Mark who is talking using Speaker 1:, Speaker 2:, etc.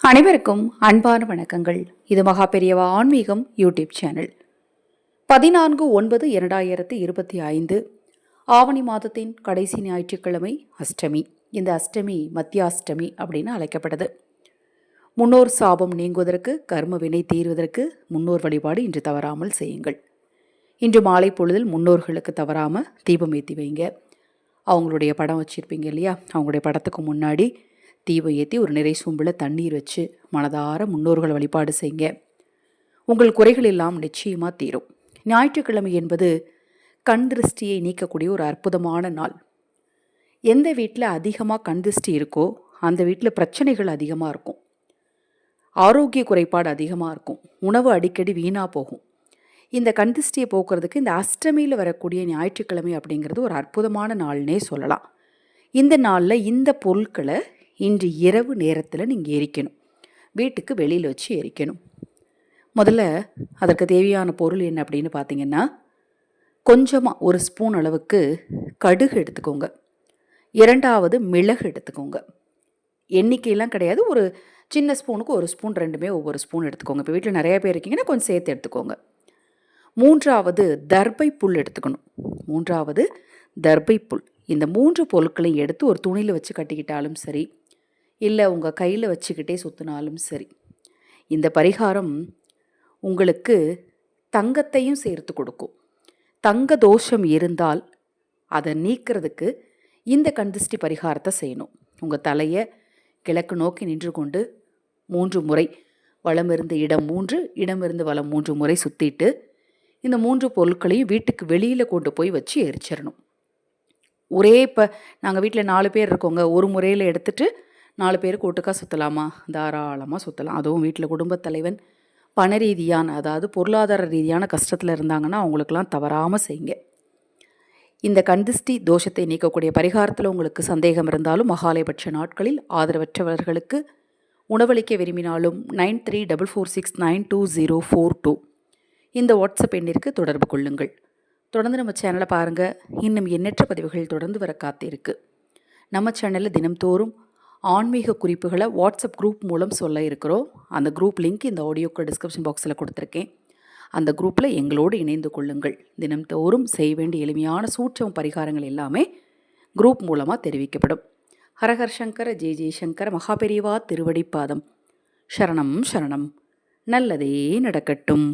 Speaker 1: அனைவருக்கும் அன்பான வணக்கங்கள். இது மகா பெரியவா ஆன்மீகம் யூடியூப் சேனல். 14/9/2025 ஆவணி மாதத்தின் கடைசி ஞாயிற்றுக்கிழமை அஷ்டமி. இந்த அஷ்டமி மத்தியாஷ்டமி அப்படின்னு அழைக்கப்படுது. முன்னோர் சாபம் நீங்குவதற்கு, கர்ம வினை தீர்வதற்கு முன்னோர் வழிபாடு இன்று தவறாமல் செய்யுங்கள். இன்று மாலை பொழுதில் முன்னோர்களுக்கு தவறாமல் தீபம் ஏற்றி வைங்க. அவங்களுடைய படம் வச்சுருப்பீங்க இல்லையா, அவங்களுடைய படத்துக்கு முன்னாடி தீபம் ஏற்றி ஒரு நிறை சொம்பில் தண்ணீர் வச்சு மனதார முன்னோர்கள் வழிபாடு செய்யுங்க. உங்கள் குறைகள் எல்லாம் நிச்சயமாக தீரும். ஞாயிற்றுக்கிழமை என்பது கண் திருஷ்டியை நீக்கக்கூடிய ஒரு அற்புதமான நாள். எந்த வீட்டில் அதிகமாக கண் திருஷ்டி இருக்கோ அந்த வீட்டில் பிரச்சனைகள் அதிகமாக இருக்கும், ஆரோக்கிய குறைபாடு அதிகமாக இருக்கும், உணவு அடிக்கடி வீணாக போகும். இந்த கண் திருஷ்டியை போக்குறதுக்கு இந்த அஷ்டமியில் வரக்கூடிய ஞாயிற்றுக்கிழமை அப்படிங்கிறது ஒரு அற்புதமான நாள்னே சொல்லலாம். இந்த நாளில் இந்த பொருட்களை இன்று இரவு நேரத்தில் நீங்கள் எரிக்கணும். வீட்டுக்கு வெளியில் வச்சு எரிக்கணும். முதல்ல அதற்கு தேவையான பொருள் என்ன அப்படின்னு பார்த்தீங்கன்னா, கொஞ்சமாக ஒரு ஸ்பூன் அளவுக்கு கடுகு எடுத்துக்கோங்க. இரண்டாவது மிளகு எடுத்துக்கோங்க. எண்ணிக்கையெல்லாம் கிடையாது, ஒரு சின்ன ஸ்பூனுக்கு ஒரு ஸ்பூன், ரெண்டுமே ஒவ்வொரு ஸ்பூன் எடுத்துக்கோங்க. இப்போ வீட்டில் நிறையா பேர் இருக்கீங்கன்னா கொஞ்சம் சேர்த்து எடுத்துக்கோங்க. மூன்றாவது தர்பை புல் எடுத்துக்கணும். மூன்றாவது தர்பை புல். இந்த 3 பொருட்களையும் எடுத்து ஒரு துணியில் வச்சு கட்டிக்கிட்டாலும் சரி, இல்லை உங்கள் கையில் வச்சுக்கிட்டே சுற்றினாலும் சரி, இந்த பரிகாரம் உங்களுக்கு தங்கத்தையும் சேர்த்து கொடுக்கும். தங்க தோஷம் இருந்தால் அதை நீக்கிறதுக்கு இந்த கண்திஷ்டி பரிகாரத்தை செய்யணும். உங்கள் தலையை கிழக்கு நோக்கி நின்று கொண்டு 3 முறை, வலமிருந்து இடம் 3, இடமிருந்து வலம் 3 முறை சுற்றிட்டு இந்த 3 பொருட்களையும் வீட்டுக்கு வெளியில் கொண்டு போய் வச்சு எரிச்சிடணும். இப்போ நாங்கள் வீட்டில் 4 பேர் இருக்கோங்க, ஒரு முறையில் எடுத்துகிட்டு 4 பேருக்கு ஒட்டுக்காக சுற்றலாமா? தாராளமாக சுற்றலாம். அதுவும் வீட்டில் குடும்பத் தலைவன் பண ரீதியான, அதாவது பொருளாதார ரீதியான கஷ்டத்தில் இருந்தாங்கன்னா அவங்களுக்கெல்லாம் தவறாமல் செய்யுங்க. இந்த கண்திஷ்டி தோஷத்தை நீக்கக்கூடிய பரிகாரத்தில் உங்களுக்கு சந்தேகம் இருந்தாலும் மகாலயபட்ச நாட்களில் ஆதரவற்றவர்களுக்கு உணவளிக்க விரும்பினாலும் 9344692042 இந்த வாட்ஸ்அப் எண்ணிற்கு தொடர்பு கொள்ளுங்கள். தொடர்ந்து நம்ம சேனலை பாருங்கள். இன்னும் எண்ணற்ற பதிவுகள் தொடர்ந்து வர காத்திருக்கு. நம்ம சேனலில் தினம்தோறும் ஆன்மீக குறிப்புகளை வாட்ஸ்அப் குரூப் மூலம் சொல்ல இருக்கிறோம். அந்த குரூப் லிங்க் இந்த ஆடியோக்கு டிஸ்கிரிப்ஷன் பாக்ஸில் கொடுத்துருக்கேன். அந்த குரூப்பில் எங்களோடு இணைந்து கொள்ளுங்கள். தினம்தோறும் செய்ய வேண்டிய எளிமையான சூட்சம பரிகாரங்கள் எல்லாமே குரூப் மூலமாக தெரிவிக்கப்படும். ஹரஹர் சங்கர ஜெய ஜெயசங்கர மகாபெரிவா திருவடிப்பாதம். சரணம் சரணம். நல்லதே நடக்கட்டும்.